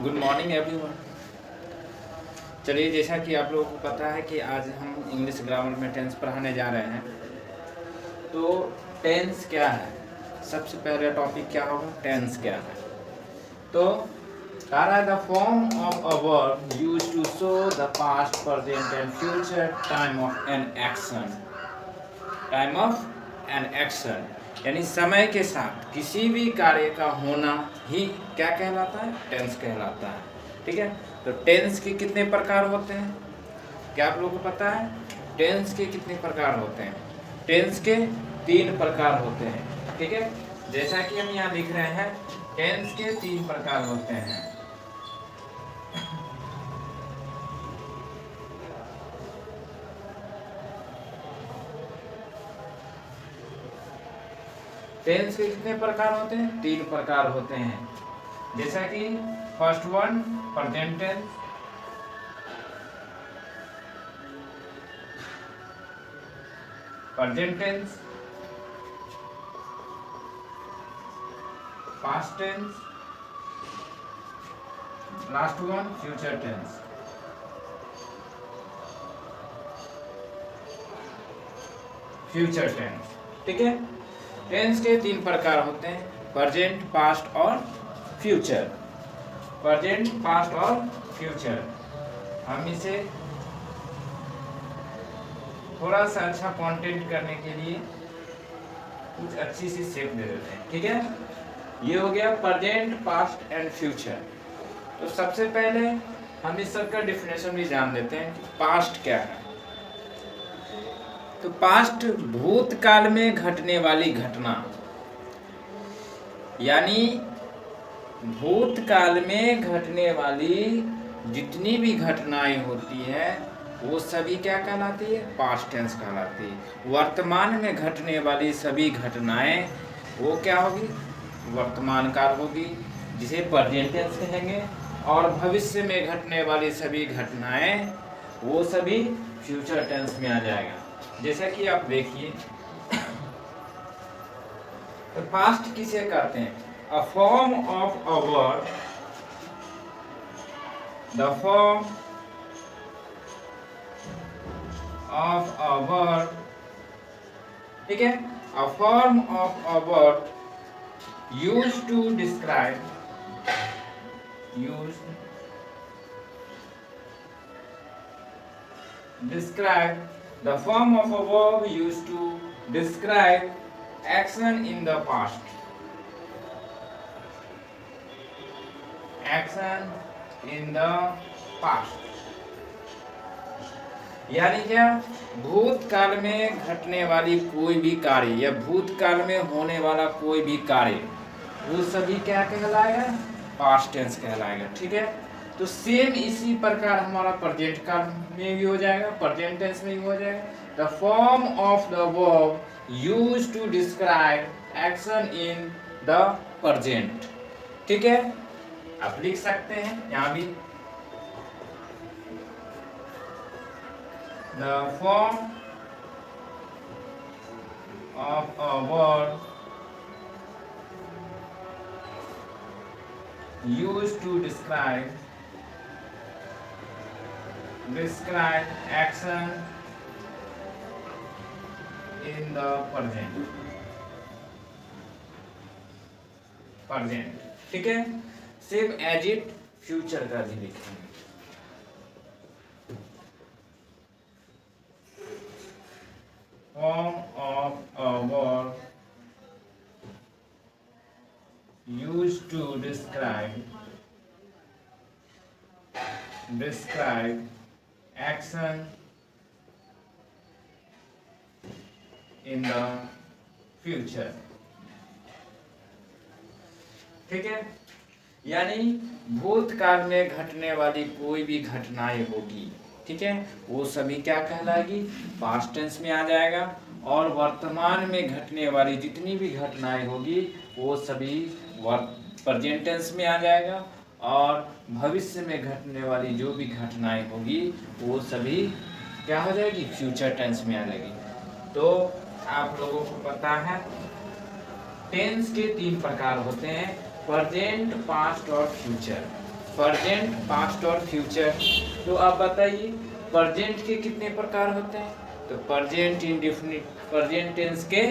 Good morning everyone. चलिए, जैसा कि आप लोगों को पता है कि आज हम इंग्लिश ग्रामर में टेंस पढ़ाने जा रहे हैं। तो टेंस क्या है, सबसे पहले टॉपिक क्या होगा, टेंस क्या है। तो कह रहा है the form of a verb used to show the past, present and future time of an action. Time of an action यानी समय के साथ किसी भी कार्य का होना ही क्या कहलाता है, टेंस कहलाता है। ठीक है, तो टेंस के कितने प्रकार होते हैं, क्या आप लोगों को पता है? टेंस के कितने प्रकार होते हैं? टेंस के 3 प्रकार होते हैं। ठीक है, जैसा कि हम यहाँ लिख रहे हैं, टेंस के 3 प्रकार होते हैं। टेंस के कितने प्रकार होते हैं? 3 प्रकार होते हैं। जैसा कि first one present tense, present tense, past tense, last one future tense. Future tense, ठीक है। टेंस के 3 प्रकार होते हैं, प्रेजेंट, पास्ट और फ्यूचर। प्रेजेंट, पास्ट और फ्यूचर। हम इसे थोड़ा सा अच्छा कंटेंट करने के लिए कुछ अच्छी सी शेप दे देते हैं। ठीक है, ये हो गया प्रेजेंट, पास्ट एंड फ्यूचर। तो सबसे पहले हम इस सब का डिफिनेशन भी जान लेते हैं कि पास्ट क्या है। तो पास्ट भूतकाल में घटने वाली घटना, यानी भूतकाल में घटने वाली जितनी भी घटनाएं होती है वो सभी क्या कहलाती है, पास्ट टेंस कहलाती है। वर्तमान में घटने वाली सभी घटनाएं वो क्या होगी, वर्तमान काल होगी, जिसे प्रेजेंट टेंस कहेंगे। और भविष्य में घटने वाली सभी घटनाएं वो सभी फ्यूचर टेंस में आ जाएगा। जैसा कि आप देखिए, तो पास्ट किसे कहते हैं? A form of a verb, the form of a verb, ठीक है, a form of a verb used to describe, the form of a verb used to describe action in the past, action in the past, यानी क्या, भूतकाल में घटने वाली कोई भी कार्य या भूतकाल में होने वाला कोई भी कार्य वो सभी क्या कहलाएगा, पास्ट टेंस कहलाएगा। ठीक है, तो सेम इसी प्रकार हमारा प्रेजेंट काल में भी हो जाएगा, प्रेजेंट टेंस में भी हो जाएगा। The form of the verb used to describe action in the present. ठीक है, आप लिख सकते हैं यहाँ भी, the form of a verb used to describe action in the present। ठीक है, सेम एज इट फ्यूचर का भी लिखेंगे। Form of a verb used to describe action in the future। ठीक है, यानी भूतकाल में घटने वाली कोई भी घटनाएं होगी, ठीक है, वो सभी क्या कहलाएगी, पास्ट टेंस में आ जाएगा। और वर्तमान में घटने वाली जितनी भी घटनाएं होगी वो सभी प्रेजेंट टेंस में आ जाएगा। और भविष्य में घटने वाली जो भी घटनाएं होगी वो सभी क्या हो जाएगी, फ्यूचर टेंस में आ जाएगी। तो आप लोगों को पता है टेंस के 3 प्रकार होते हैं, प्रेजेंट, पास्ट और फ्यूचर। प्रेजेंट, पास्ट और फ्यूचर। तो आप बताइए प्रेजेंट के कितने प्रकार होते हैं? तो प्रेजेंट इंडेफिनिट, प्रेजेंट टेंस के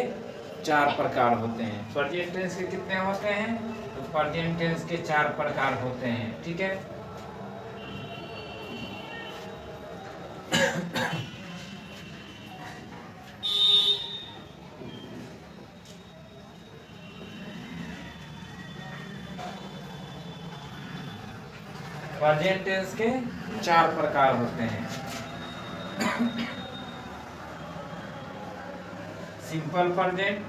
4 प्रकार होते हैं। प्रेजेंट टेंस के कितने होते हैं? तो प्रेजेंट टेंस के 4 प्रकार होते हैं, ठीक है। प्रेजेंट टेंस के 4 प्रकार होते हैं। सिंपल प्रेजेंट,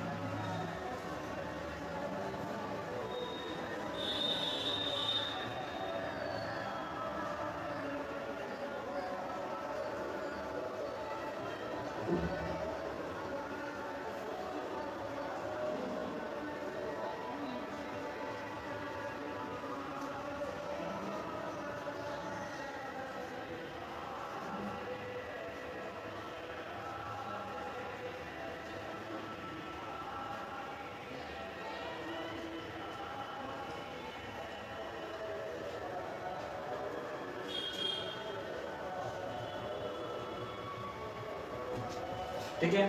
ठीक है।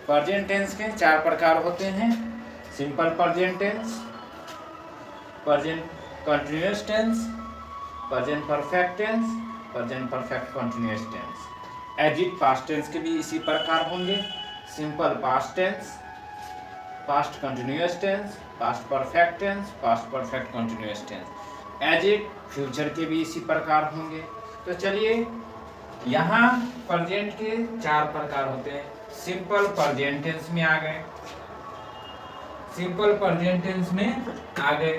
प्रेजेंट टेंस के 4 प्रकार होते हैं। Simple present tense, present continuous tense, present perfect tense, present perfect continuous tense. As it past tense के भी इसी प्रकार होंगे। Simple past tense, past continuous tense, past perfect tense, past perfect continuous tense. As it future के भी इसी प्रकार होंगे। तो चलिए यहाँ प्रेजेंट के 4 प्रकार होते हैं। सिंपल प्रेजेंट टेंस में आ गए, सिंपल प्रेजेंट टेंस में आ गए,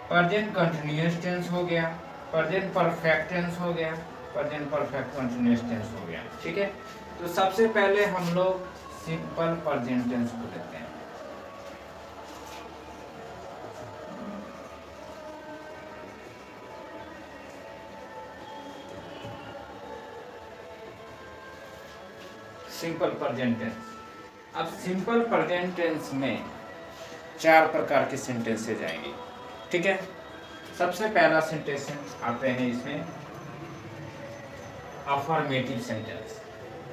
प्रेजेंट कंटीन्यूअस टेंस हो गया, प्रेजेंट परफेक्ट टेंस हो गया, प्रेजेंट परफेक्ट कंटीन्यूअस टेंस हो गया, ठीक है। तो सबसे पहले हम लोग सिंपल प्रेजेंट टेंस को लेते हैं। Simple present tense. अब सिंपल प्रेजेंट टेंस में 4 प्रकार के सेंटेंसेस आएंगे, ठीक है। सबसे पहला सेंटेंस आते हैं इसमें अफर्मेटिव सेंटेंस।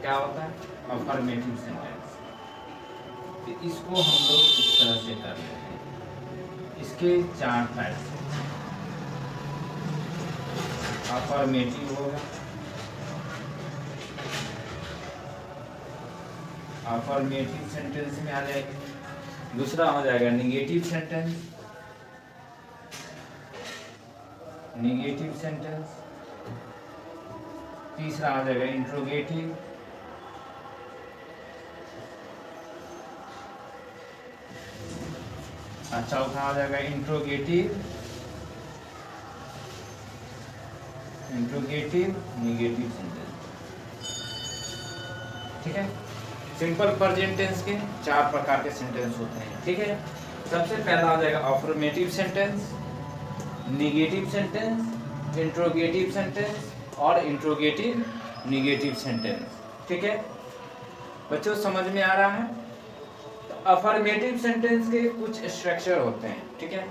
क्या होता है? Affirmative sentence. तो इसको हम लोग इस तरह से कर लेते हैं। इसके 4 टाइप्स हैं। अफर्मेटिव होगा, अफर्मेटिव सेंटेंस में आ जाएगा। दूसरा हो जाएगा निगेटिव सेंटेंस, निगेटिव सेंटेंस। तीसरा आ जाएगा इंट्रोगेटिव, चौथा आ जाएगा इंट्रोगेटिव, इंट्रोगेटिव निगेटिव सेंटेंस, ठीक है। सिंपल प्रेजेंट टेंस के 4 प्रकार के सेंटेंस होते हैं, ठीक है। सबसे पहला आ जाएगा affirmative sentence, negative sentence, interrogative sentence और इंट्रोगेटिव निगेटिव सेंटेंस, ठीक है। बच्चों समझ में आ रहा है? तो अफर्मेटिव सेंटेंस के कुछ स्ट्रक्चर होते हैं, ठीक है।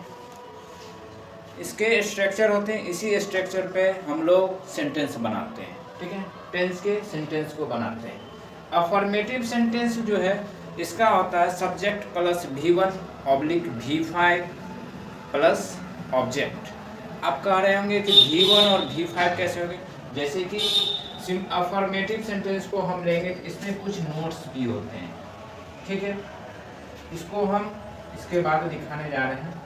इसके स्ट्रक्चर होते हैं, इसी स्ट्रक्चर पे हम लोग सेंटेंस बनाते हैं, ठीक है। टेंस के सेंटेंस को बनाते हैं। अफर्मेटिव सेंटेंस जो है इसका होता है subject plus V1 oblique V5 plus object. आप कह रहे होंगे कि V1 और V5 कैसे होंगे? जैसे कि अफर्मेटिव सेंटेंस को हम लेंगे तो इसमें कुछ नोट्स भी होते हैं, ठीक है। इसको हम इसके बाद दिखाने जा रहे हैं।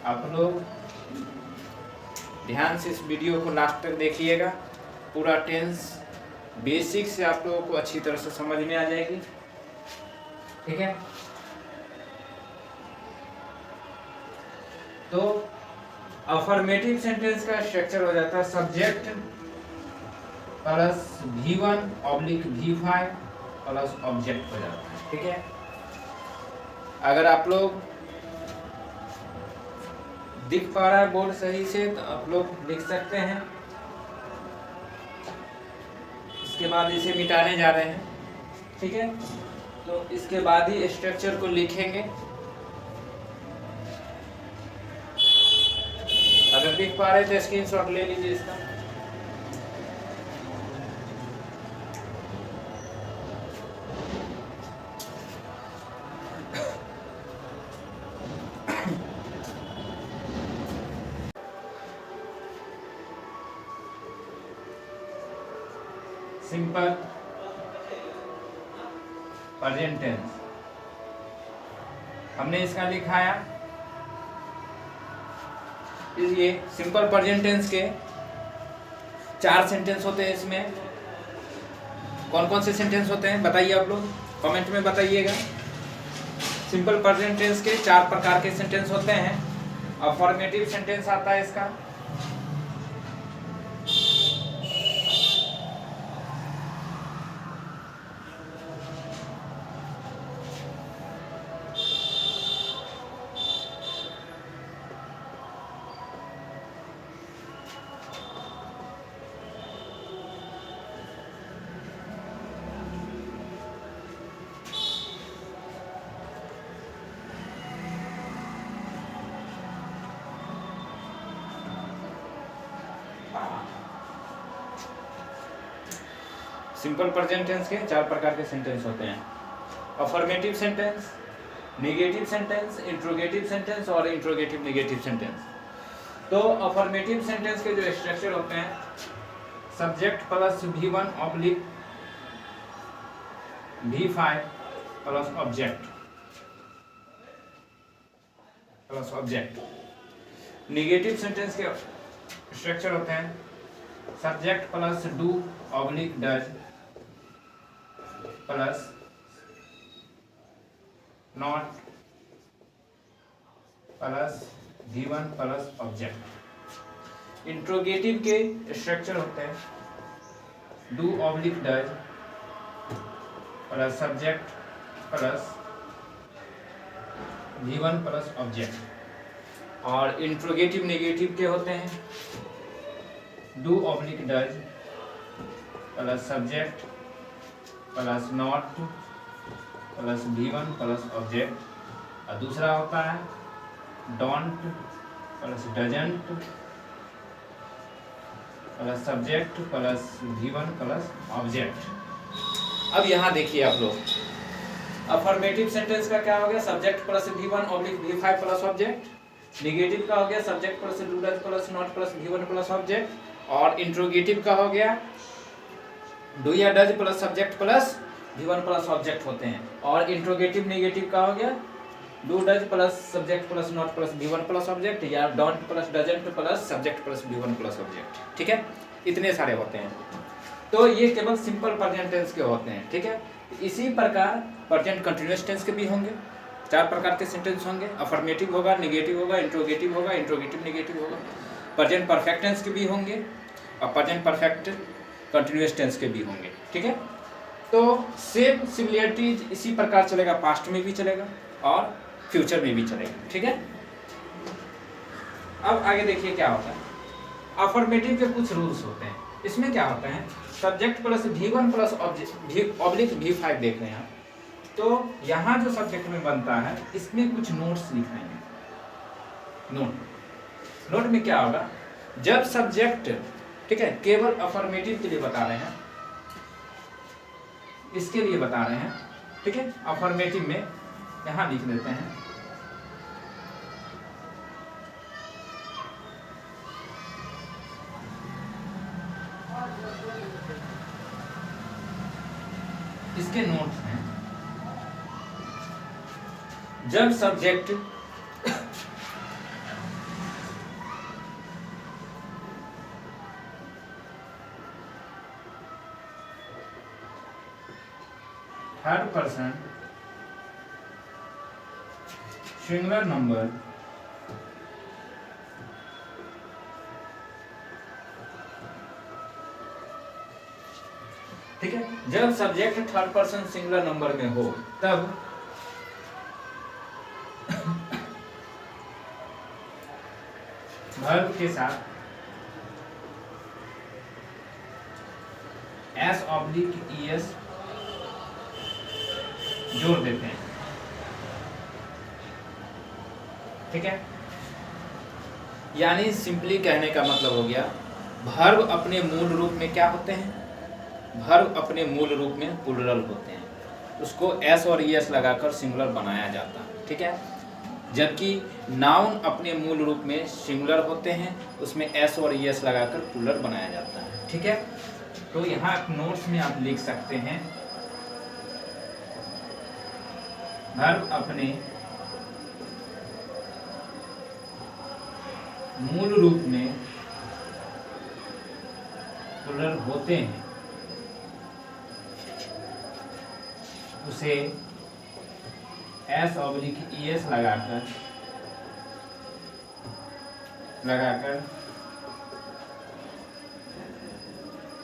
आप लोग ध्यान से इस वीडियो को लास्ट तक देखिएगा। पूरा टेंस बेसिक से आप लोगों को अच्छी तरह से समझ में आ जाएगी, ठीक है। तो अफर्मेटिव सेंटेंस का स्ट्रक्चर हो जाता है subject plus V1 oblique V5 plus object हो जाता है, ठीक है। अगर आप लोग दिख पा रहा है बोर्ड सही से तो आप लोग लिख सकते हैं। इसके बाद इसे मिटाने जा रहे हैं, ठीक है। तो इसके बाद ही स्ट्रक्चर को लिखेंगे। अगर लिख पा रहे थे स्क्रीनशॉट ले लीजिए इसका। सिंपल प्रेजेंट टेंस हमने इसका लिखा है। ये सिंपल प्रेजेंट टेंस के 4 सेंटेंस होते हैं। इसमें कौन कौन से सेंटेंस होते हैं बताइए आप लोग, कमेंट में बताइएगा। सिंपल प्रेजेंट टेंस के 4 प्रकार के सेंटेंस होते हैं। अफर्मेटिव सेंटेंस आता है इसका, सिंपल प्रेजेंट टेंस के 4 प्रकार के सेंटेंस होते हैं। Affirmative sentence, negative sentence, interrogative sentence और इंट्रोगेटिव नेगेटिव सेंटेंस। तो अफर्मेटिव सेंटेंस के जो स्ट्रक्चर होते हैं, subject plus V1 oblique V5 plus object. Negative sentence के स्ट्रक्चर होते हैं, subject plus do oblique does plus not plus V1 plus object. Interrogative के स्ट्रक्चर होते हैं, do oblique does plus subject plus V1 plus object. और interrogative negative के होते हैं, do oblique does plus subject plus not plus V1 plus object. और दूसरा होता है don't plus doesn't plus subject plus V1 plus object. अब यहाँ देखिए आप लोग, अफर्मेटिव सेंटेंस का क्या हो गया, subject plus V1 oblique V5 plus object. Negative का हो गया subject plus do does plus not plus V1 plus object. और इंट्रोगेटिव का हो गया डू या does plus subject plus V1 plus object होते हैं। और इंट्रोगेटिव नेगेटिव का हो गया do does plus subject plus not plus V1 plus object, या don't plus doesn't plus subject plus V1 plus object. ठीक है, इतने सारे होते हैं। तो ये केवल सिंपल प्रेजेंट टेंस के होते हैं। ठीक है, इसी प्रकार प्रेजेंट कंटिन्यूअस टेंस के भी होंगे, 4 प्रकार के सेंटेंस होंगे। अफर्मेटिव होगा, नेगेटिव होगा, इंट्रोगेटिव होगा, इंट्रोगेटिव नेगेटिव होगा। प्रेजेंट परफेक्ट टेंस के भी होंगे और प्रेजेंट परफेक्ट कंटिन्यूअस टेंस के भी होंगे। ठीक है, तो सेम सिमिलरिटीज इसी प्रकार चलेगा, पास्ट में भी चलेगा और फ्यूचर में भी चलेगा। ठीक है, अब आगे देखिए क्या होता है। अफर्मेटिव के कुछ रूल्स होते हैं। इसमें क्या होता है, subject plus V1 plus oblique V5 देख रहे हैं आप, तो यहाँ जो सब्जेक्ट में बनता है इसमें कुछ नोट्स लिखाएंगे। नोट में क्या होगा, जब सब्जेक्ट, ठीक है, केवल अफर्मेटिव के लिए बता रहे हैं, इसके लिए बता रहे हैं। ठीक है, अफर्मेटिव में यहां लिख देते हैं इसके नोट्स हैं। जब subject third person singular number ठीक है, जब subject third person singular number में हो तब वर्ब के साथ एस ऑब्लिक ES जोड़ देते हैं। ठीक है, यानी सिंपली कहने का मतलब हो गया, वर्ब अपने मूल रूप में क्या होते हैं, वर्ब अपने मूल रूप में प्लूरल होते हैं, उसको एस और ईएस लगाकर सिंगुलर बनाया जाता है, ठीक है। जबकि नाउन अपने मूल रूप में सिंगुलर होते हैं, उसमें एस और ईएस लगाकर प्लूरल बनाया जाता है, ठीक है। तो यहाँ नोट्स में आप लिख सकते हैं, वर्ब अपने मूल रूप में प्लूरल होते हैं, उसे एस ऑब्लिक ईएस लगाकर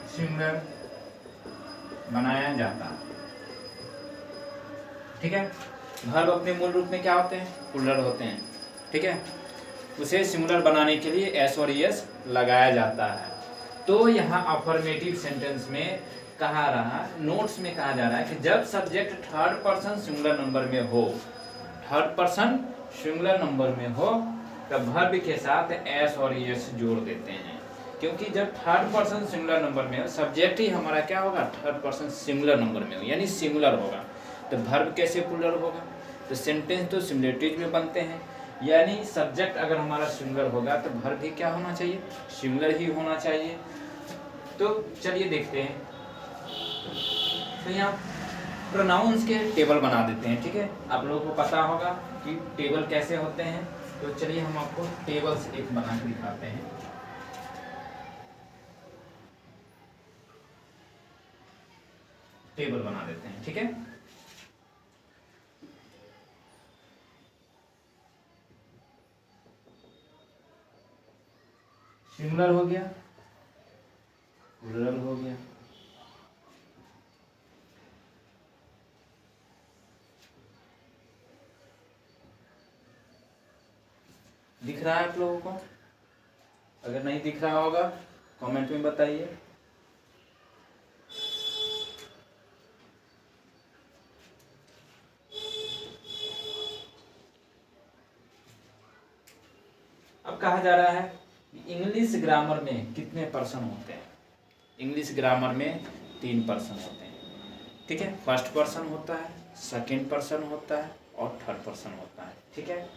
सिंगुलर बनाया जाता है, ठीक है। वर्ब अपने मूल रूप में क्या होते हैं, प्लूरल होते हैं, ठीक है। उसे सिंगुलर बनाने के लिए एस और ईएस लगाया जाता है। तो यहाँ अफर्मेटिव सेंटेंस में कहा रहा, नोट्स में कहा जा रहा है कि जब subject third person singular number में हो, थर्ड पर्सन सिंगुलर नंबर में हो, तब वर्ब के साथ एस और ईएस जोड़ देते हैं, क्योंकि जब थर्ड पर्सन सिंगुलर नंबर में हो, सब्जेक्ट ही हमारा क्या होगा, थर्ड पर्सन सिंगुलर नंबर में हो, यानी सिंगुलर होगा, तो वर्ब कैसे प्लूरल होगा, तो सेंटेंस तो सिमुलेटिव में बनते हैं, यानी सब्जेक्ट अगर हमारा सिंगुलर होगा तो वर्ब भी क्या होना चाहिए, सिंगुलर ही होना चाहिए। तो चलिए देखते हैं, तो यहाँ प्रोनाउंस के टेबल बना देते हैं, ठीक है। आप लोगों को पता होगा कि टेबल कैसे होते हैं, तो चलिए हम आपको टेबल्स एक बना के दिखाते हैं। टेबल बना देते हैं, ठीक है। सिंगुलर हो गया, प्लूरल हो गया, दिख रहा है आप लोगों को? अगर नहीं दिख रहा होगा कमेंट में बताइए। अब कहा जा रहा है इंग्लिश ग्रामर में कितने पर्सन होते हैं, इंग्लिश ग्रामर में 3 पर्सन होते हैं, ठीक है। फर्स्ट पर्सन होता है, सेकंड पर्सन होता है और थर्ड पर्सन होता है, ठीक है।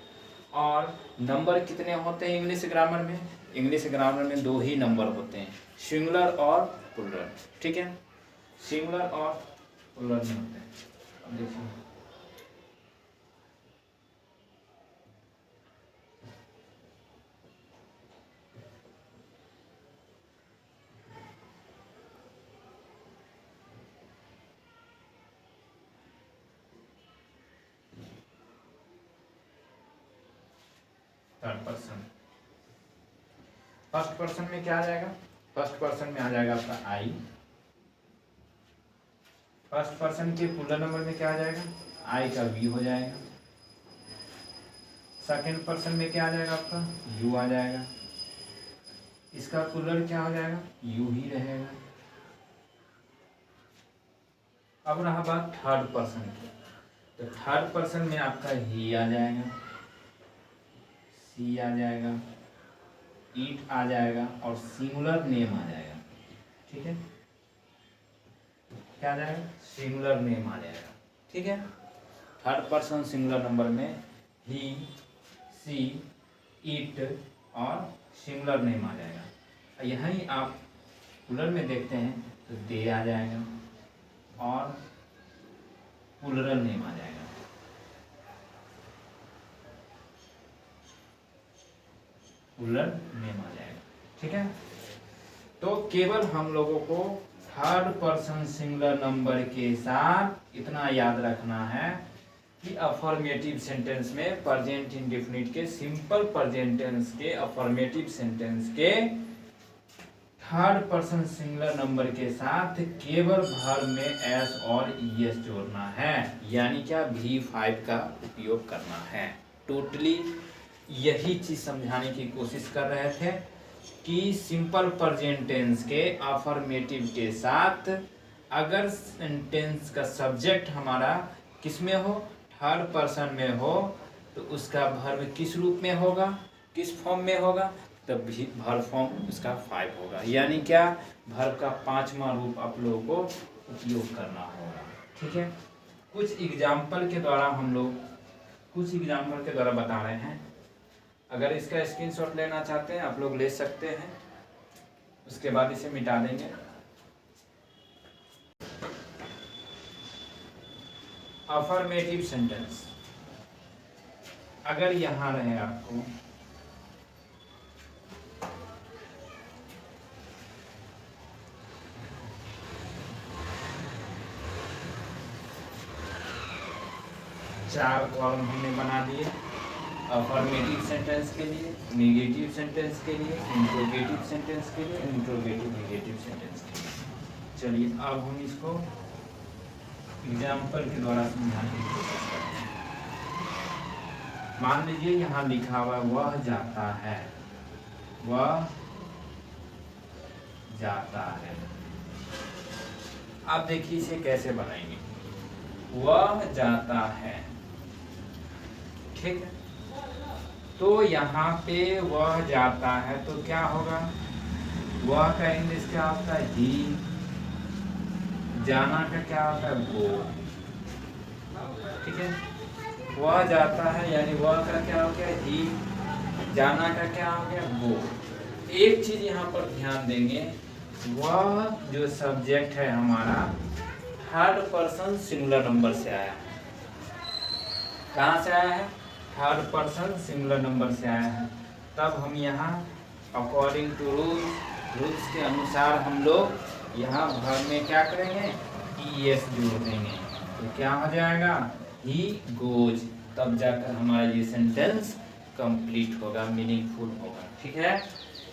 और नंबर कितने होते हैं इंग्लिश ग्रामर में, इंग्लिश ग्रामर में 2 ही नंबर होते हैं, सिंगुलर और प्लूरल, ठीक है। सिंगुलर और प्लूरल में होते हैं। अब देखिए थर्ड पर्सन, फर्स्ट पर्सन में क्या आ जाएगा, फर्स्ट पर्सन में आ जाएगा आपका आई, फर्स्ट पर्सन के प्लूरल नंबर में क्या आ जाएगा, आई का वी हो जाएगा, सेकंड पर्सन में क्या आ जाएगा आपका यू आ जाएगा, इसका प्लूरल क्या हो जाएगा, यू ही रहेगा। अब रहा बात थर्ड पर्सन की, तो थर्ड पर्सन में आपका ही आ जाएगा, सी आ जाएगा, ईट आ जाएगा और सिंगुलर नेम आ जाएगा, ठीक है। क्या आ जाएगा, सिंगुलर नेम आ जाएगा, ठीक है। थर्ड पर्सन सिंगुलर नंबर में ही, सी, इट और सिंगुलर नेम आ जाएगा। यहीं आप प्लूरल में देखते हैं तो दे आ जाएगा और प्लूरल नेम आ जाएगा, प्लूरल नेम आ जाएगा, ठीक है। तो केवल हम लोगों को थर्ड पर्सन सिंगुलर नंबर के साथ इतना याद रखना है कि अफर्मेटिव सेंटेंस में प्रेजेंट इंडेफिनिट के, सिंपल प्रेजेंट टेंस के, अफर्मेटिव सेंटेंस के थर्ड पर्सन सिंगुलर नंबर के साथ केवल वर्ब में एस और ईएस जोड़ना है, यानी क्या V5 का उपयोग करना है। टोटली यही चीज समझाने की कोशिश कर रहे थे कि सिंपल प्रेजेंट टेंस के अफर्मेटिव के साथ अगर सेंटेंस का सब्जेक्ट हमारा किस में हो, थर्ड पर्सन में हो, तो उसका वर्ब किस रूप में होगा, किस फॉर्म में होगा, तब भी वर्ब फॉर्म उसका 5 होगा। यानी क्या, वर्ब का 5वां रूप आप लोगों को उपयोग करना होगा। ठीक है, कुछ एग्जाम्पल के द्वारा बता रहे हैं। अगर इसका स्क्रीनशॉट लेना चाहते हैं आप लोग ले सकते हैं, उसके बाद इसे मिटा देंगे। अफर्मेटिव सेंटेंस अगर यहां रहे आपको चार कॉलम हमने बना दिए, अफर्मेटिव सेंटेंस के लिए, नेगेटिव सेंटेंस के लिए, इंट्रोगेटिव सेंटेंस के लिए, इंट्रोगेटिव नेगेटिव सेंटेंस के लिए। चलिए अब हम इसको एग्जाम्पल के द्वारा समझाने की कोशिश करते हैं। मान लीजिए यहाँ लिखा हुआ वह जाता है, वह जाता है। आप देखिए इसे कैसे बनाएंगे, वह जाता है। ठीक है, तो यहाँ पे वह जाता है तो क्या होगा, वह का इंग्लिश क्या होता है, ही। जाना का क्या होता है, गो। ठीक है, वह जाता है यानी वह का क्या हो गया, ही। जाना का क्या हो गया, गो। एक चीज यहाँ पर ध्यान देंगे, वह जो सब्जेक्ट है हमारा थर्ड पर्सन सिंगुलर नंबर से आया है। कहाँ से आया है, थर्ड पर्सन सिंगुलर नंबर से आया है। तब हम यहाँ अकॉर्डिंग टू रूल्स के अनुसार हम लोग यहाँ वर्ब में क्या करेंगे, ES जोड़ देंगे। तो क्या हो जाएगा, ही गोज। तब जाकर हमारा ये सेंटेंस कंप्लीट होगा, मीनिंगफुल होगा। ठीक है,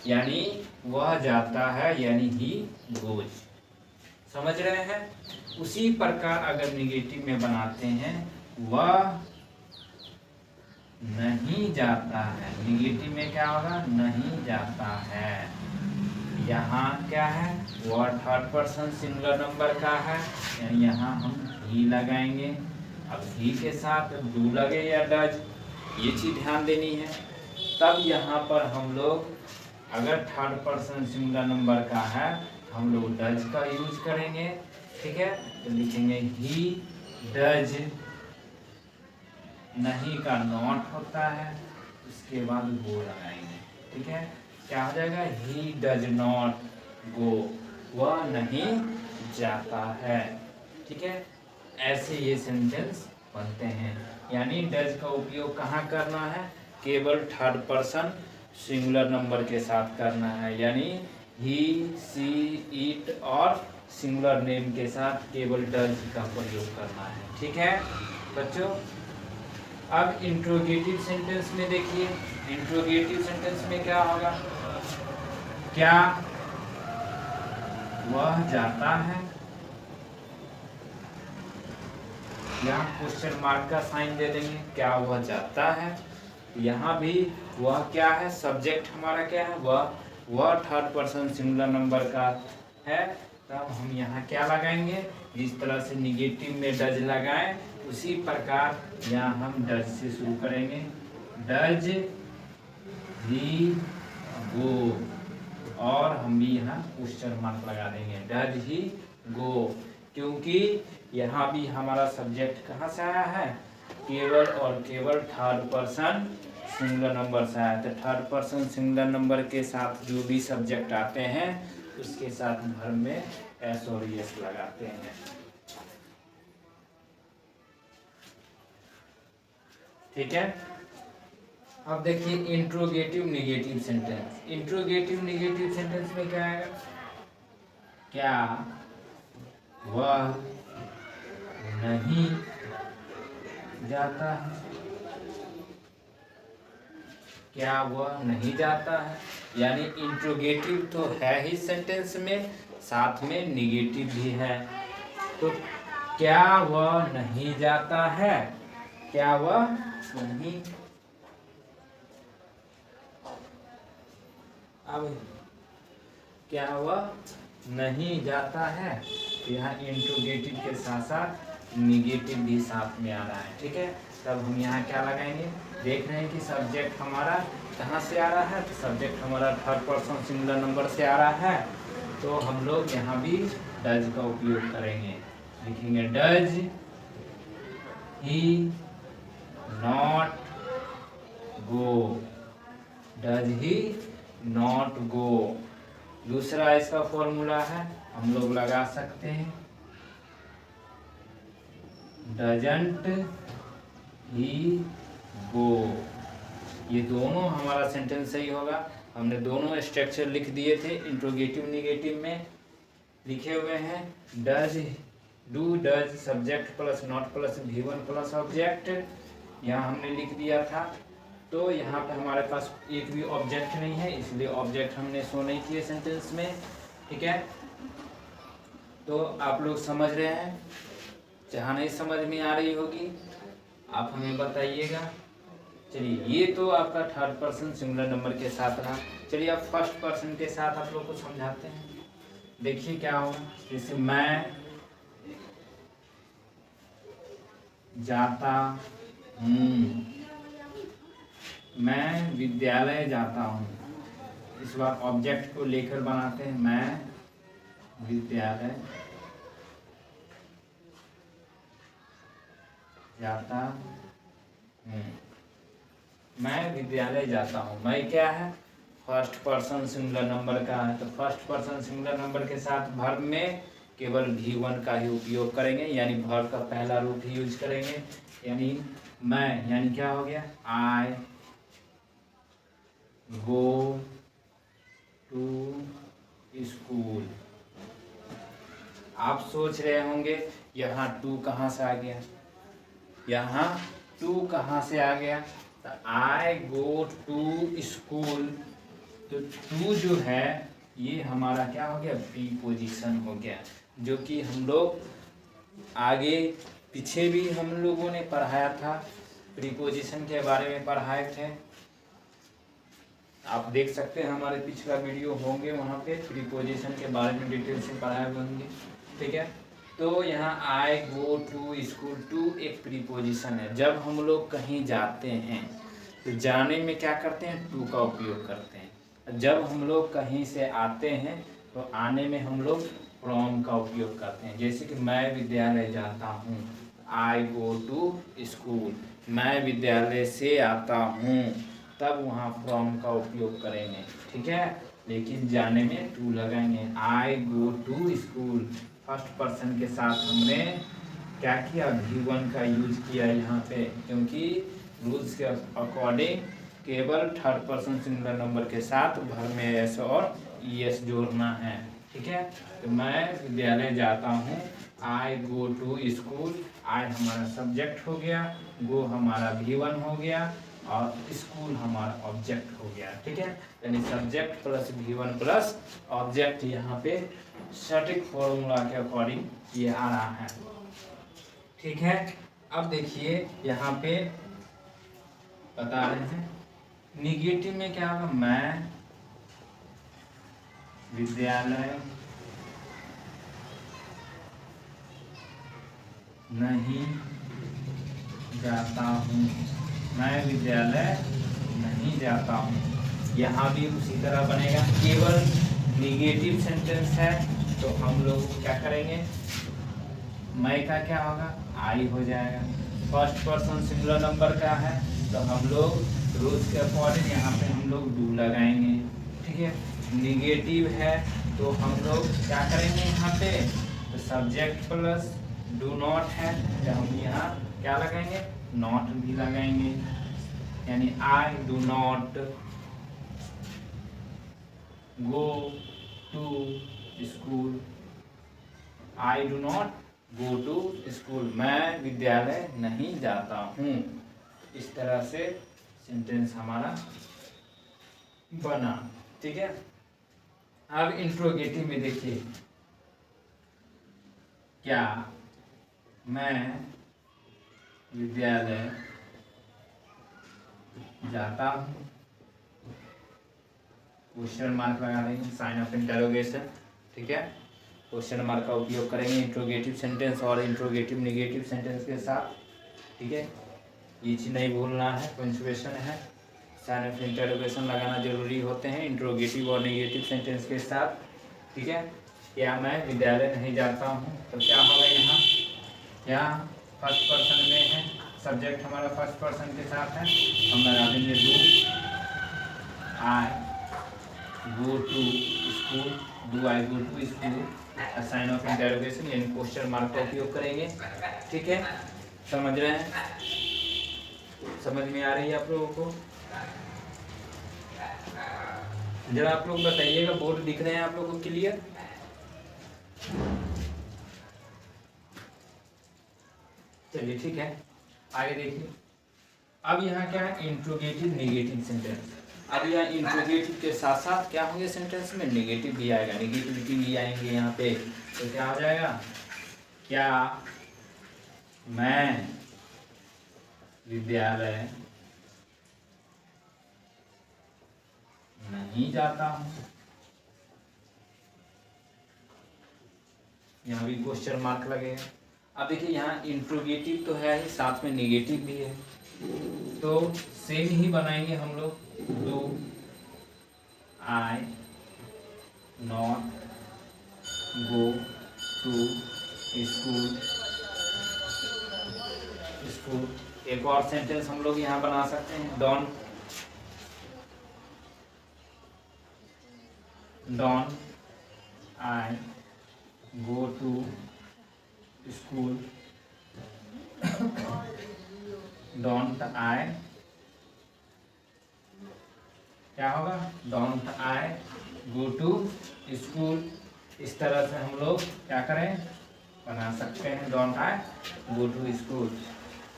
यानी वह जाता है यानी ही गोज। समझ रहे हैं। उसी प्रकार अगर निगेटिव में बनाते हैं, वह नहीं जाता है, निगेटिव में क्या होगा, नहीं जाता है। यहाँ क्या है, वह थर्ड पर्सन सिंगुलर नंबर का है, यानी यहाँ हम ही लगाएंगे। अब ही के साथ डू लगे या डज, ये चीज ध्यान देनी है। तब यहाँ पर हम लोग अगर थर्ड पर्सन सिंगुलर नंबर का है, हम लोग डज का यूज करेंगे। ठीक है, तो लिखेंगे ही डज। नहीं का नॉट होता है, उसके बाद गो लगाएंगे। ठीक है, क्या हो जाएगा, ही डज नॉट गो, वह नहीं जाता है। ठीक है, ऐसे ये सेंटेंस बनते हैं। यानी डज का उपयोग कहाँ करना है, केवल थर्ड पर्सन सिंगुलर नंबर के साथ करना है। यानी ही, सी, इट और सिंगुलर नेम के साथ केवल डज का प्रयोग करना है। ठीक है बच्चों। अब इंट्रोगेटिव सेंटेंस में देखिए, इंट्रोगेटिव सेंटेंस में क्या होगा, क्या वह जाता है, यहाँ क्वेश्चन मार्क का साइन दे देंगे, क्या वह जाता है। यहाँ भी वह क्या है, सब्जेक्ट हमारा क्या है, वह थर्ड पर्सन सिंगुलर नंबर का है। तब हम यहाँ क्या लगाएंगे, जिस तरह से निगेटिव में डज लगाएं उसी प्रकार यहाँ हम डज से शुरू करेंगे। डज ही गो, और हम भी यहाँ क्वेश्चन मार्क लगा देंगे, डज ही गो। क्योंकि यहाँ भी हमारा सब्जेक्ट कहाँ से आया है, केवल और केवल थर्ड पर्सन सिंगुलर नंबर से आया। तो थर्ड पर्सन सिंगुलर नंबर के साथ जो भी सब्जेक्ट आते हैं उसके साथ वर्ब में एस और एस लगाते हैं। ठीक है, अब देखिए interrogative negative sentence. Interrogative negative sentence में क्या आएगा, क्या वह नहीं जाता है, क्या वह नहीं जाता है। यानी इंट्रोगेटिव तो है ही सेंटेंस में, साथ में नेगेटिव भी है। तो क्या वह नहीं जाता है, क्या वह नहीं, अब क्या वह नहीं जाता है, तो यहाँ इंट्रोगेटिव के साथ साथ निगेटिव भी साथ में आ रहा है, ठीक है। तब हम यहाँ क्या लगाएंगे, देख रहे हैं कि सब्जेक्ट हमारा कहाँ से आ रहा है, तो सब्जेक्ट हमारा थर्ड पर्सन सिंगुलर नंबर से आ रहा है, तो हम लोग यहाँ भी डज का उपयोग करेंगे, लिखेंगे does he not go, does he not go. दूसरा इसका फॉर्मूला है, हम लोग लगा सकते हैं डजंट ही गो। ये दोनों हमारा सेंटेंस सही होगा। हमने दोनों स्ट्रक्चर लिख दिए थे, इंट्रोगेटिव निगेटिव में लिखे हुए हैं। Does do does subject plus not plus V1 plus object, यहाँ हमने लिख दिया था। तो यहाँ पे हमारे पास एक भी ऑब्जेक्ट नहीं है, इसलिए ऑब्जेक्ट हमने शो नहीं किए सेंटेंस में, ठीक है। तो आप लोग समझ रहे हैं, जहाँ नहीं समझ में आ रही होगी आप हमें बताइएगा। चलिए, ये तो आपका थर्ड पर्सन सिंगुलर नंबर के साथ रहा। चलिए अब फर्स्ट पर्सन के साथ आप लोग को समझाते हैं। देखिए क्या होगा, जैसे मैं जाता हूँ, मैं विद्यालय जाता हूँ। इस बार ऑब्जेक्ट को लेकर बनाते हैं, मैं विद्यालय जाता हूँ, मैं विद्यालय जाता हूँ। मैं क्या है, फर्स्ट पर्सन सिंगुलर नंबर का है, तो फर्स्ट पर्सन सिंगुलर नंबर के साथ वर्ब में केवल V1 का ही उपयोग करेंगे, यानी वर्ब का पहला रूप ही यूज करेंगे। यानी मैं, यानी क्या हो गया, आई गो टू स्कूल। आप सोच रहे होंगे यहाँ टू कहाँ से आ गया, यहाँ टू कहाँ से आ गया, तो आई गो टू स्कूल। तो टू जो है ये हमारा क्या हो गया, प्रीपोजिशन हो गया, जो कि हम लोग आगे पीछे भी हम लोगों ने पढ़ाया था, प्रीपोजिशन के बारे में पढ़ाए थे। आप देख सकते हैं हमारे पिछला वीडियो होंगे, वहाँ पे प्रीपोजिशन के बारे में डिटेल से पढ़ाए हुए होंगे, ठीक है। तो यहाँ आई गो टू स्कूल, टू एक प्रीपोजिशन है। जब हम लोग कहीं जाते हैं तो जाने में क्या करते हैं, टू का उपयोग करते हैं। जब हम लोग कहीं से आते हैं तो आने में हम लोग फ्रॉम का उपयोग करते हैं। जैसे कि मैं विद्यालय जाता हूँ, आई गो टू स्कूल, मैं विद्यालय से आता हूँ, तब वहाँ फ्रॉम का उपयोग करेंगे, ठीक है। लेकिन जाने में टू लगाएंगे, I go to school. First person के साथ हमने क्या किया, V1 का यूज किया यहाँ पे, क्योंकि रूल्स के अकॉर्डिंग केवल थर्ड पर्सन सिंगुलर नंबर के साथ वर्ब में एस और ES जोड़ना है, ठीक है। तो मैं विद्यालय जाता हूँ, आई गो टू स्कूल, आई हमारा सब्जेक्ट हो गया, गो हमारा V1 हो गया और स्कूल हमारा ऑब्जेक्ट हो गया, ठीक है। यानी subject plus V1 plus object यहाँ पे सटीक फॉर्मूला के अकॉर्डिंग ये आ रहा है, ठीक है। अब देखिए यहाँ पे बता रहे हैं निगेटिव में क्या होगा, मैं विद्यालय नहीं जाता हूँ, मैं विद्यालय नहीं जाता हूँ। यहाँ भी उसी तरह बनेगा, केवल निगेटिव सेंटेंस है तो हम लोग क्या करेंगे, मैं का क्या होगा, आई हो जाएगा। फर्स्ट पर्सन सिंगुलर नंबर का है तो हम लोग रूल्स के अकॉर्डिंग यहाँ पे हम लोग डू लगाएंगे, ठीक है। निगेटिव है तो हम लोग क्या करेंगे, यहाँ पे तो सब्जेक्ट प्लस डू नॉट है तो हम यहाँ क्या लगाएंगे, नॉट भी लगाएंगे, यानी I do not go to school, I do not go to school, मैं विद्यालय नहीं जाता हूँ। इस तरह से सेंटेंस हमारा बना, ठीक है। अब इंट्रोगेटिव में देखिए क्या, मैं विद्यालय जाता हूँ, क्वेश्चन मार्क लगा देंगे, साइन ऑफ इंटरोगेशन, ठीक है। क्वेश्चन मार्क का उपयोग करेंगे इंट्रोगेटिव सेंटेंस और इंट्रोगेटिव नेगेटिव सेंटेंस के साथ। ठीक है, ये चीज़ नहीं भूलना है। पंक्चुएशन है, साइन ऑफ इंटरोगेशन लगाना जरूरी होते हैं इंट्रोगेटिव और नेगेटिव सेंटेंस के साथ। ठीक है, क्या मैं विद्यालय नहीं जाता हूँ, तो क्या होगा यहाँ फर्स्ट पर्सन में है, सब्जेक्ट हमारा फर्स्ट पर्सन के साथ है, हम लगा देंगे do I go to school, do I go to school, sign of interrogation यानी क्वेश्चन मार्क का उपयोग करेंगे। ठीक है, समझ रहे हैं, समझ में आ रही है आप लोगों को? जरा आप लोग बताइएगा, बोर्ड दिख रहे हैं आप लोगों को क्लियर? चलिए ठीक है, आगे देखिए। अब यहाँ क्या है, इंट्रोगेटिव नेगेटिव सेंटेंस। अब यहाँ इंट्रोगेटिव के साथ साथ क्या होंगे सेंटेंस में, नेगेटिव भी आएगा, नेगेटिविटी भी आएंगे यहाँ पे। तो क्या हो जाएगा, क्या मैं विद्यालय नहीं जाता हूँ, यहाँ भी क्वेश्चन मार्क लगेगा। अब देखिए यहाँ इंट्रोगेटिव तो है ही, साथ में नेगेटिव भी है, तो सेम ही बनाएंगे हम लोग। Do I not go to school, school. एक और सेंटेंस हम लोग यहाँ बना सकते हैं, don't I go to school, don't I, क्या होगा, don't I go to school. इस तरह से हम लोग क्या करें, बना सकते हैं, don't I go to school.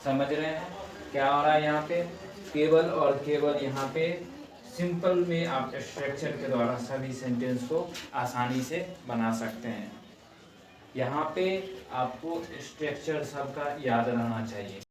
समझ रहे हैं क्या हो रहा है यहाँ पे? केवल और केवल यहाँ पे सिंपल में आप स्ट्रक्चर के द्वारा सभी सेंटेंस को आसानी से बना सकते हैं। यहाँ पे आपको स्ट्रक्चर सबका याद रहना चाहिए।